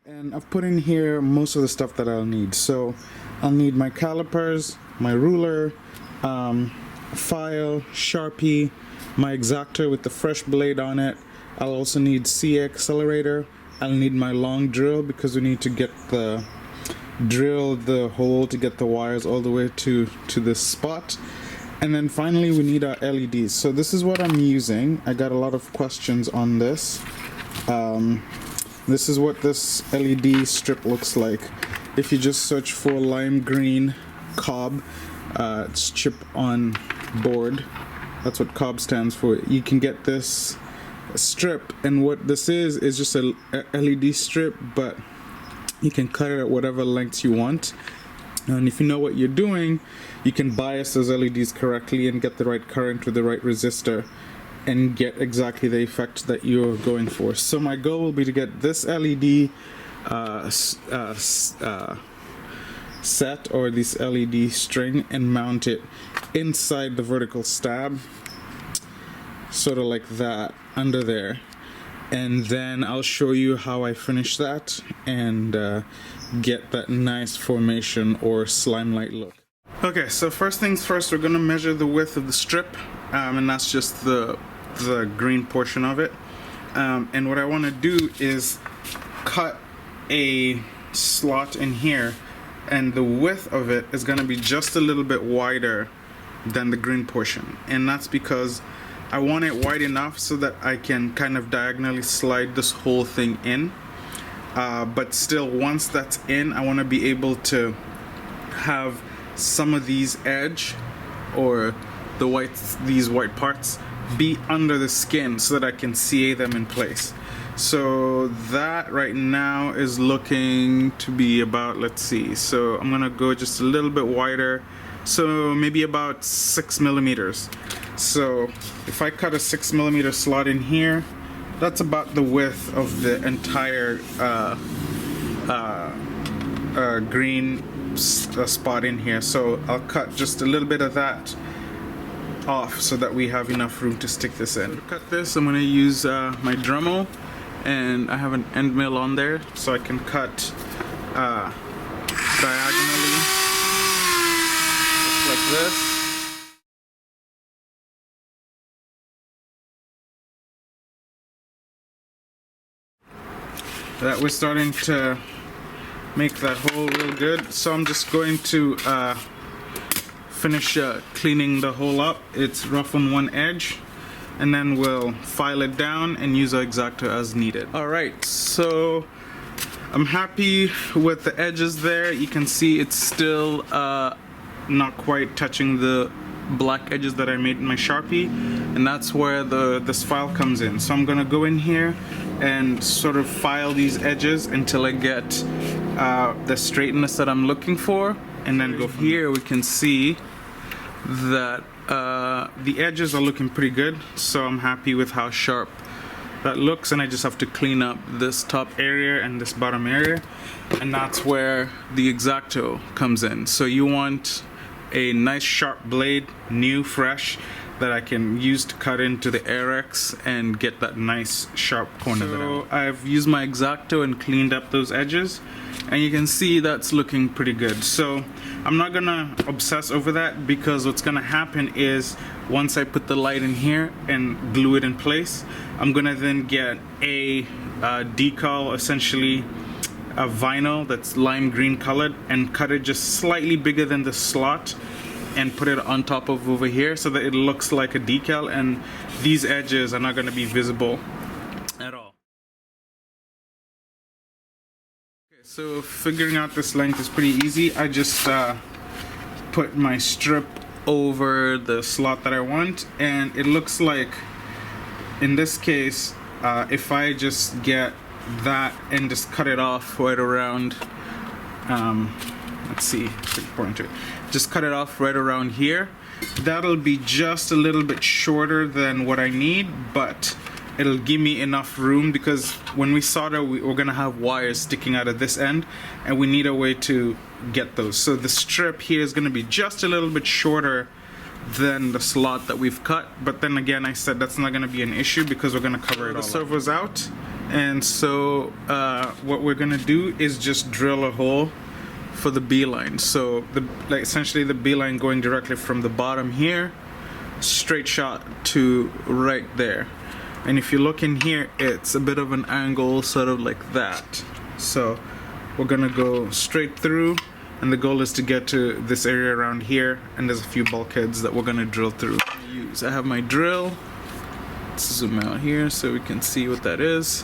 And I've put in here most of the stuff that I'll need. So I'll need my calipers, my ruler, file, Sharpie, my X-Acto with the fresh blade on it. I'll also need CA accelerator. I'll need my long drill because we need to get the drill the hole to get the wires all the way to this spot. And then finally we need our LEDs. So this is what I'm using. I got a lot of questions on this. This is what this LED strip looks like. If you just search for lime green cob, it's chip on board. That's what cob stands for. You can get this strip, and what this is just a LED strip, but you can cut it at whatever length you want. And if you know what you're doing, you can bias those LEDs correctly and get the right current with the right resistor and get exactly the effect that you're going for. So my goal will be to get this LED set, or this LED string, and mount it inside the vertical stab, sort of like that, under there. And then I'll show you how I finish that and get that nice formation or slime-like look. Okay, so first things first, we're gonna measure the width of the strip, and that's just the green portion of it. And what I want to do is cut a slot in here, and the width of it is going to be just a little bit wider than the green portion, and that's because I want it wide enough so that I can kind of diagonally slide this whole thing in, but still, once that's in, I want to be able to have some of these edge, or these white parts, be under the skin so that I can CA them in place. So that right now is looking to be about, let's see, so I'm gonna go just a little bit wider, so maybe about 6 millimeters. So if I cut a 6 millimeter slot in here, that's about the width of the entire green spot in here. So I'll cut just a little bit of that off so that we have enough room to stick this in. To cut this, I'm going to use my Dremel, and I have an end mill on there, so I can cut diagonally, just like this. That we're starting to make that hole real good, so I'm just going to finish cleaning the hole up. It's rough on one edge, and then we'll file it down and use our X-Acto as needed. Alright, so I'm happy with the edges there. You can see it's still not quite touching the black edges that I made in my Sharpie, and that's where this file comes in. So I'm gonna go in here and sort of file these edges until I get the straightness that I'm looking for, and then go from here. We can see that the edges are looking pretty good, so I'm happy with how sharp that looks, and I just have to clean up this top area and this bottom area, and that's where the X-Acto comes in. So you want a nice sharp blade, new, fresh, that I can use to cut into the Arex and get that nice sharp corner. So I've used my X-Acto and cleaned up those edges, and you can see that's looking pretty good. So I'm not gonna obsess over that, because what's gonna happen is once I put the light in here and glue it in place, I'm gonna then get a decal, essentially a vinyl that's lime green colored, and cut it just slightly bigger than the slot and put it on top of over here so that it looks like a decal, and these edges are not going to be visible at all. Okay, so figuring out this length is pretty easy. I just put my strip over the slot that I want, and it looks like, in this case, if I just get that and just cut it off right around, let's see, point to it. Just cut it off right around here. That'll be just a little bit shorter than what I need, but it'll give me enough room, because when we solder, we're gonna have wires sticking out of this end, and we need a way to get those. So the strip here is gonna be just a little bit shorter than the slot that we've cut, but then again, I said that's not gonna be an issue because we're gonna cover it all. The servo's out, And so what we're gonna do is just drill a hole for the B-line. So essentially the B-line going directly from the bottom here, straight shot to right there. And if you look in here, it's a bit of an angle, sort of like that. So we're gonna go straight through, and the goal is to get to this area around here, and there's a few bulkheads that we're gonna drill through. I have my drill. Let's zoom out here so we can see what that is,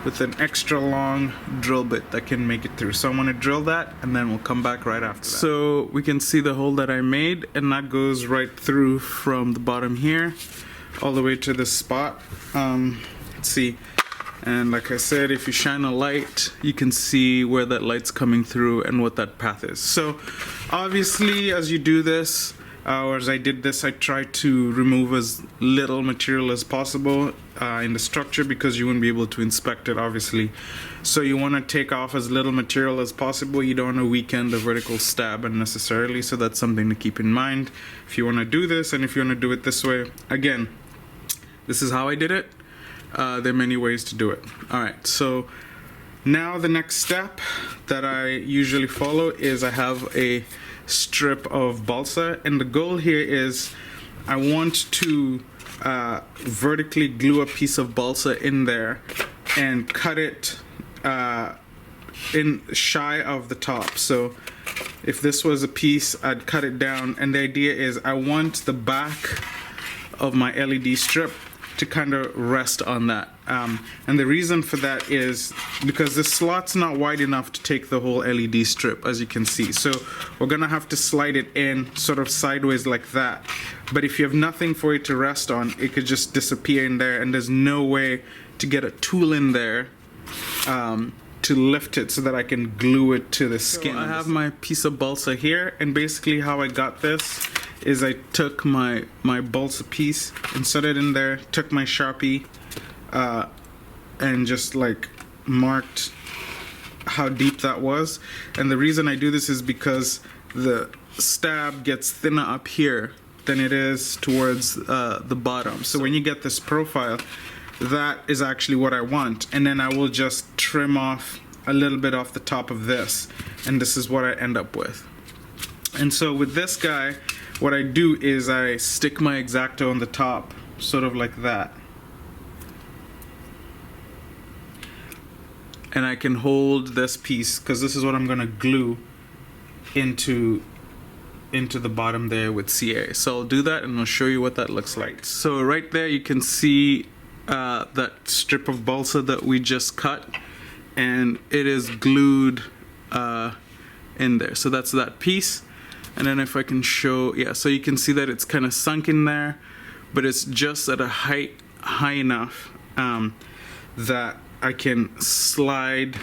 with an extra long drill bit that can make it through. So I'm gonna drill that, and then we'll come back right after that. So we can see the hole that I made, and that goes right through from the bottom here all the way to this spot. Let's see. And like I said, if you shine a light, you can see where that light's coming through and what that path is. So obviously, as you do this, or as I did this, I tried to remove as little material as possible in the structure, because you wouldn't be able to inspect it, obviously. So you want to take off as little material as possible. You don't want to weaken the vertical stab unnecessarily, so that's something to keep in mind if you want to do this, and if you want to do it this way. Again, this is how I did it. There are many ways to do it. Alright, so now the next step that I usually follow is I have a strip of balsa, and the goal here is I want to vertically glue a piece of balsa in there and cut it in shy of the top. So if this was a piece, I'd cut it down, and the idea is I want the back of my LED strip to kind of rest on that. And the reason for that is because the slot's not wide enough to take the whole LED strip, as you can see. So we're gonna have to slide it in sort of sideways like that. But if you have nothing for it to rest on, it could just disappear in there, and there's no way to get a tool in there to lift it so that I can glue it to the skin. So I have my piece of balsa here, and basically how I got this is I took my balsa piece, inserted it in there, took my Sharpie, and just like marked how deep that was. And the reason I do this is because the stab gets thinner up here than it is towards the bottom. So when you get this profile, that is actually what I want. And then I will just trim off a little bit off the top of this, and this is what I end up with. And so with this guy, what I do is I stick my X-Acto on the top, sort of like that. And I can hold this piece, because this is what I'm gonna glue into the bottom there with CA. So I'll do that, and I'll show you what that looks like. So right there you can see that strip of balsa that we just cut, and it is glued in there. So that's that piece. And then if I can show, yeah, so you can see that it's kind of sunk in there, but it's just at a height high enough that I can slide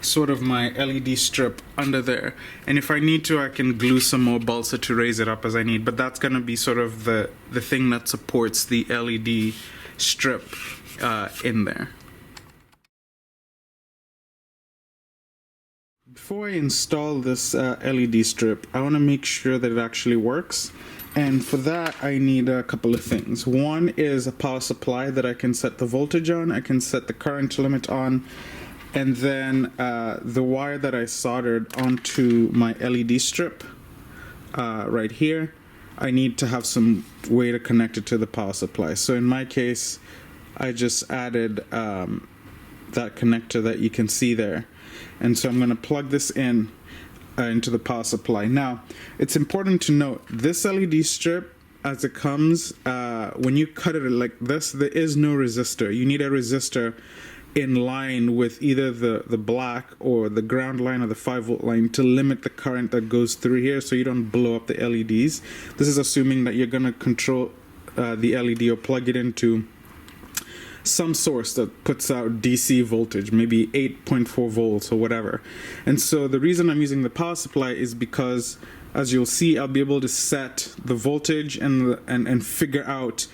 sort of my LED strip under there. And if I need to, I can glue some more balsa to raise it up as I need, but that's gonna be sort of the thing that supports the LED strip in there. Before I install this LED strip, I want to make sure that it actually works, and for that I need a couple of things. One is a power supply that I can set the voltage on, I can set the current limit on, and then the wire that I soldered onto my LED strip right here, I need to have some way to connect it to the power supply. So in my case, I just added that connector that you can see there. And so I'm going to plug this in into the power supply. Now, it's important to note, this LED strip, as it comes, when you cut it like this, there is no resistor. You need a resistor in line with either the black or the ground line or the 5-volt line to limit the current that goes through here so you don't blow up the LEDs. This is assuming that you're going to control the LED or plug it into some source that puts out DC voltage, maybe 8.4 volts or whatever. And so the reason I'm using the power supply is because, as you'll see, I'll be able to set the voltage and figure out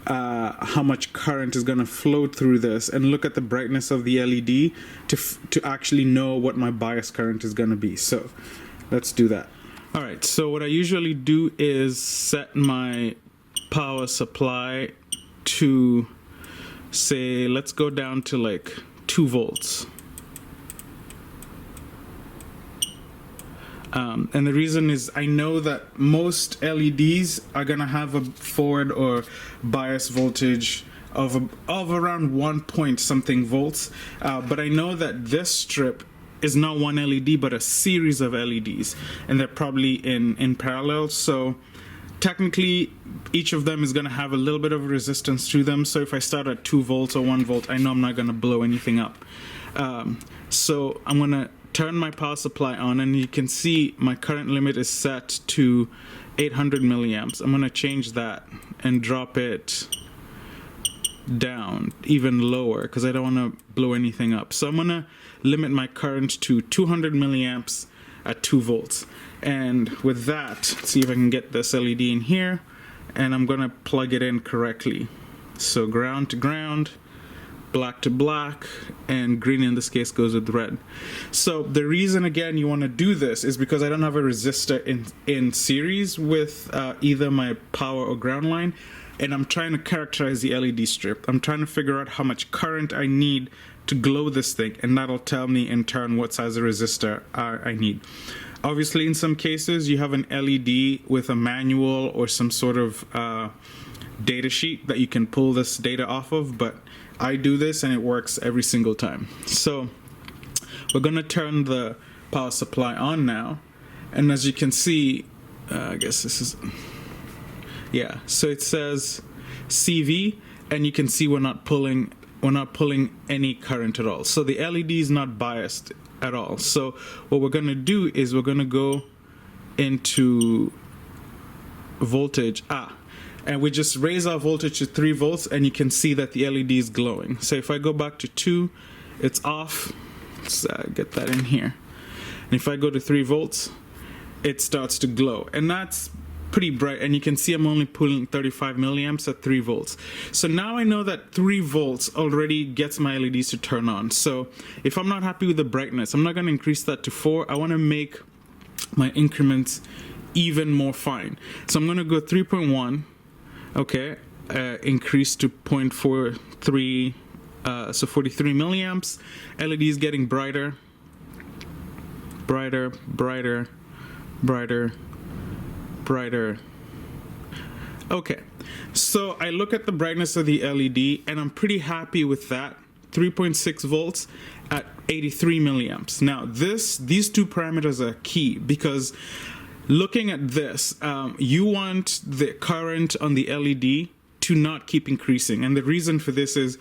how much current is going to flow through this, and look at the brightness of the LED to actually know what my bias current is going to be. So let's do that. Alright, so what I usually do is set my power supply to say, let's go down to like 2 volts. And the reason is I know that most LEDs are gonna have a forward or bias voltage of around 1 point something volts, but I know that this strip is not one LED but a series of LEDs, and they're probably in parallel. So technically each of them is going to have a little bit of resistance to them. So if I start at 2 volts or 1 volt, I know I'm not going to blow anything up. So I'm going to turn my power supply on, and you can see my current limit is set to 800 milliamps. I'm going to change that and drop it down even lower because I don't want to blow anything up. So I'm going to limit my current to 200 milliamps at 2 volts. And with that, see if I can get this LED in here, and I'm going to plug it in correctly. So ground to ground, black to black, and green in this case goes with red. So the reason again you want to do this is because I don't have a resistor in series with either my power or ground line, and I'm trying to characterize the LED strip. I'm trying to figure out how much current I need to glow this thing, and that'll tell me in turn what size of resistor I need. Obviously in some cases you have an LED with a manual or some sort of data sheet that you can pull this data off of, but I do this and it works every single time. So we're going to turn the power supply on now, and as you can see, I guess this is, yeah, so it says CV, and you can see we're not pulling any current at all. So the LED is not biased at all. So what we're going to do is we're going to go into voltage, and we just raise our voltage to 3 volts, and you can see that the LED is glowing. So if I go back to 2, it's off. Let's get that in here. And if I go to 3 volts, it starts to glow, and that's pretty bright, and you can see I'm only pulling 35 milliamps at 3 volts. So now I know that 3 volts already gets my LEDs to turn on. So if I'm not happy with the brightness, I'm not going to increase that to 4. I want to make my increments even more fine. So I'm going to go 3.1, okay, increase to 0.43, so 43 milliamps. LED is getting brighter, brighter, brighter, brighter, brighter. Okay, so I look at the brightness of the LED and I'm pretty happy with that. 3.6 volts at 83 milliamps. Now these two parameters are key, because looking at this, you want the current on the LED to not keep increasing, and the reason for this is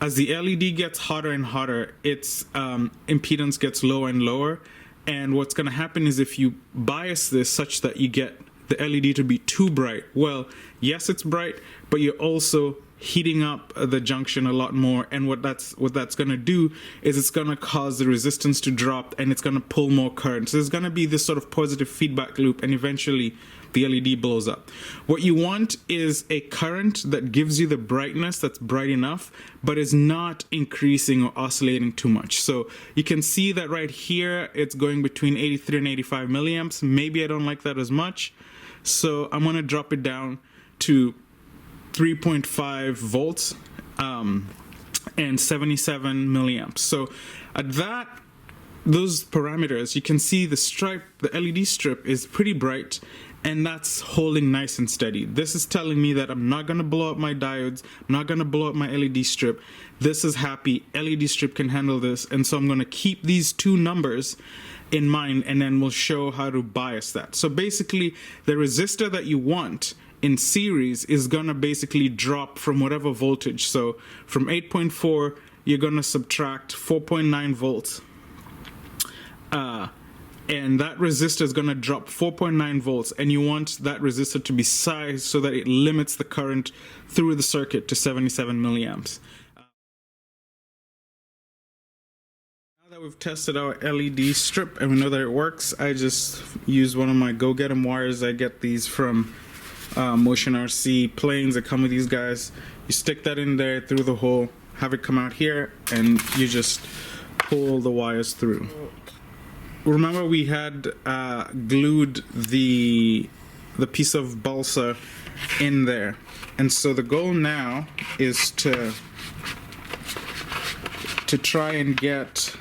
as the LED gets hotter and hotter, its impedance gets lower and lower. And what's going to happen is if you bias this such that you get the LED to be too bright, well, yes, it's bright, but you're also heating up the junction a lot more, and what that's going to do is it's going to cause the resistance to drop, and it's going to pull more current. So there's going to be this sort of positive feedback loop, and eventually the LED blows up. What you want is a current that gives you the brightness that's bright enough, but is not increasing or oscillating too much. So you can see that right here, it's going between 83 and 85 milliamps. Maybe I don't like that as much, so I'm going to drop it down to 3.5 volts and 77 milliamps. So at those parameters, you can see the stripe, the LED strip is pretty bright, and that's holding nice and steady. This is telling me that I'm not going to blow up my diodes, I'm not going to blow up my LED strip. This is happy, LED strip can handle this, and so I'm going to keep these two numbers in mind, and then we'll show how to bias that. So basically, the resistor that you want in series is gonna basically drop from whatever voltage. So from 8.4, you're gonna subtract 4.9 volts, and that resistor is gonna drop 4.9 volts, and you want that resistor to be sized so that it limits the current through the circuit to 77 milliamps. Now that we've tested our LED strip and we know that it works, I just use one of my go-get-em wires. I get these from Motion RC planes that come with these guys. You stick that in there through the hole, have it come out here, and you just pull the wires through. Remember, we had glued the piece of balsa in there, and so the goal now is to to try and get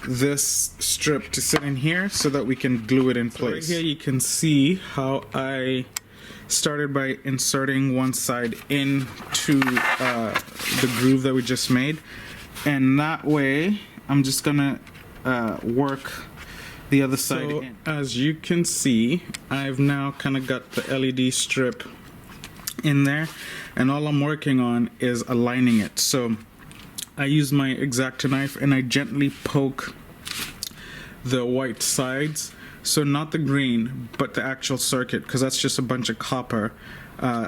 this strip to sit in here so that we can glue it in place. Right here you can see how I started by inserting one side into the groove that we just made, and that way I'm just gonna work the other side in. As you can see, I've now kind of got the LED strip in there, and all I'm working on is aligning it. So I use my X-Acto knife and I gently poke the white sides, so not the green but the actual circuit, because that's just a bunch of copper.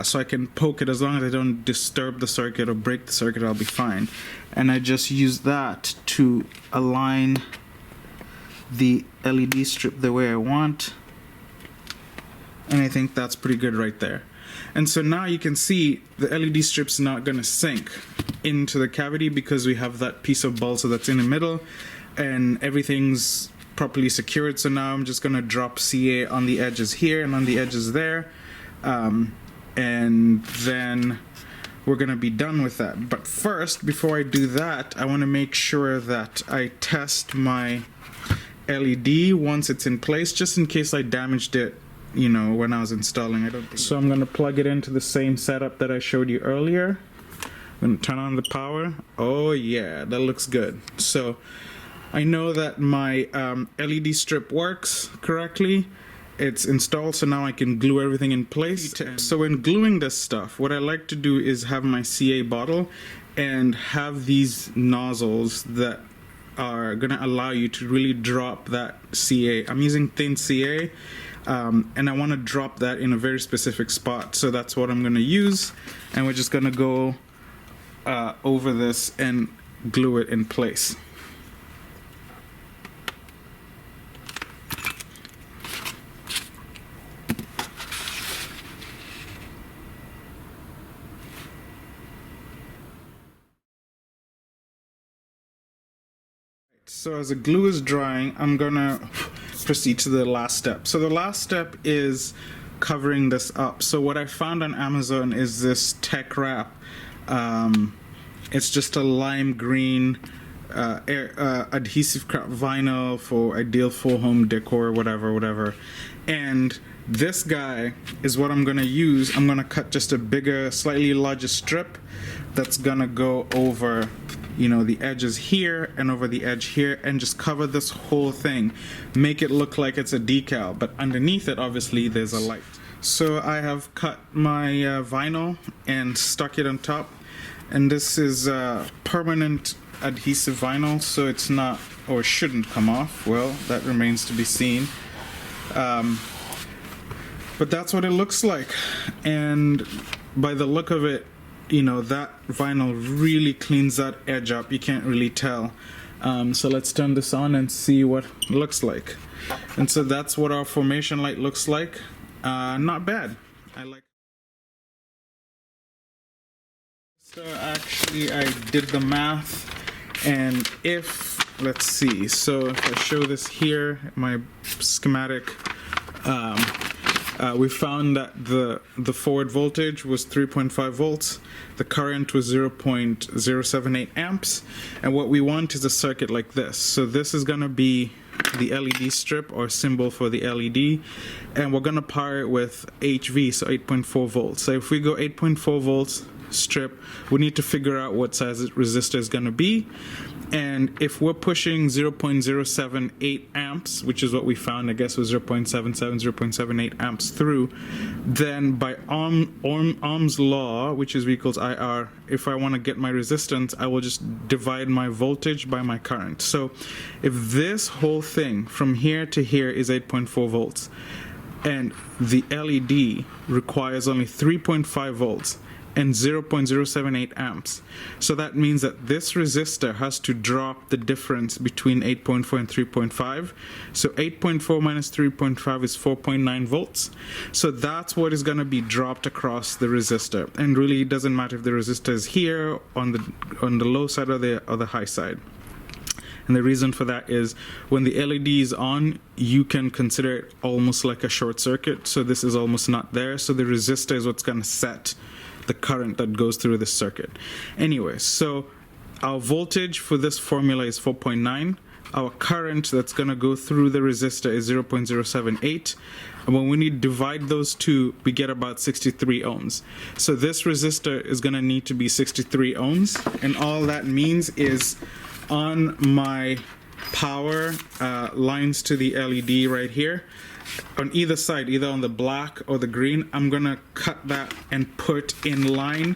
So I can poke it. As long as I don't disturb the circuit or break the circuit, I'll be fine. And I just use that to align the LED strip the way I want, and I think that's pretty good right there. And so now you can see the LED strip's not going to sink into the cavity because we have that piece of balsa that's in the middle and everything's properly secured. So now I'm just going to drop CA on the edges here and on the edges there, and then we're going to be done with that. But first, before I do that, I want to make sure that I test my LED once it's in place, just in case I damaged it, you know, when I was installing. I don't think so. I'm going to plug it into the same setup that I showed you earlier. I'm going to turn on the power. Oh yeah, that looks good. So I know that my LED strip works correctly. It's installed, so now I can glue everything in place. So when gluing this stuff, what I like to do is have my CA bottle and have these nozzles that are going to allow you to really drop that CA. I'm using thin CA, and I want to drop that in a very specific spot, so that's what I'm going to use, and we're just going to go over this and glue it in place. So as the glue is drying, I'm gonna proceed to the last step. So the last step is covering this up. So what I found on Amazon is this tech wrap. It's just a lime green adhesive crap vinyl for ideal full home decor, whatever. And this guy is what I'm gonna use. I'm gonna cut just a bigger, slightly larger strip that's gonna go over, you know, the edges here and over the edge here, and just cover this whole thing. Make it look like it's a decal, but underneath it, obviously, there's a light. So I have cut my vinyl and stuck it on top, and this is permanent adhesive vinyl, so it's not, or shouldn't come off. Well, that remains to be seen. But that's what it looks like, and by the look of it, you know, that vinyl really cleans that edge up. You can't really tell. So let's turn this on and see what it looks like. And so that's what our formation light looks like. Not bad. I like. So actually I did the math, and if, let's see, so if I show this here, my schematic, we found that the forward voltage was 3.5 volts, the current was 0.078 amps, and what we want is a circuit like this. So this is going to be the LED strip, or symbol for the LED, and we're going to power it with HV, so 8.4 volts. So if we go 8.4 volts strip, we need to figure out what size the resistor is going to be. And if we're pushing 0.078 amps, which is what we found, I guess was 0.77, 0.78 amps through, then by Ohm's law, which is V equals IR, if I want to get my resistance, I will just divide my voltage by my current. So if this whole thing from here to here is 8.4 volts, and the LED requires only 3.5 volts, and 0.078 amps. So that means that this resistor has to drop the difference between 8.4 and 3.5. So 8.4 minus 3.5 is 4.9 volts. So that's what is going to be dropped across the resistor. And really it doesn't matter if the resistor is here on the low side or the high side. And the reason for that is when the LED is on, you can consider it almost like a short circuit. So this is almost not there. So the resistor is what's going to set the current that goes through this circuit. Anyway, so our voltage for this formula is 4.9. Our current that's going to go through the resistor is 0.078. And when we need to divide those two, we get about 63 ohms. So this resistor is going to need to be 63 ohms. And all that means is on my power lines to the LED right here, on either side, either on the black or the green, I'm going to cut that and put in line.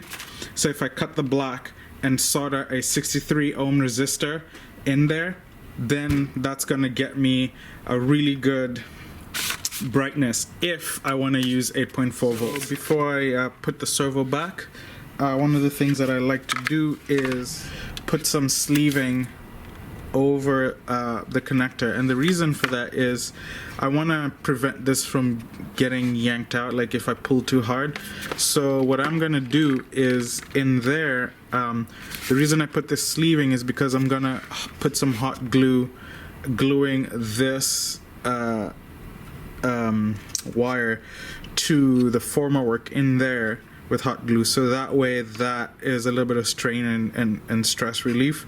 So if I cut the black and solder a 63 ohm resistor in there, then that's going to get me a really good brightness if I want to use 8.4 volts. Before I put the servo back, one of the things that I like to do is put some sleeving over the connector, and the reason for that is I want to prevent this from getting yanked out, like if I pull too hard. So what I'm gonna do is in there, the reason I put this sleeving is because I'm gonna put some hot glue gluing this wire to the formwork in there with hot glue, so that way that is a little bit of strain and stress relief,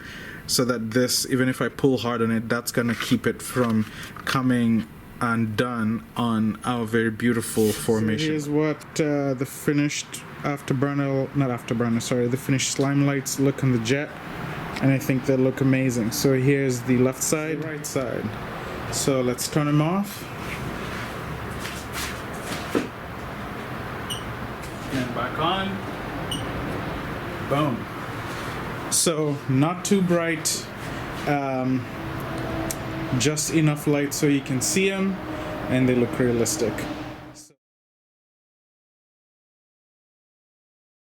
so that this, even if I pull hard on it, that's gonna keep it from coming undone on our very beautiful formation. So here's what the finished the finished slime lights look on the jet, and I think they look amazing. So here's the left side, the right side. So let's turn them off. And back on. Boom. So not too bright, just enough light so you can see them, and they look realistic.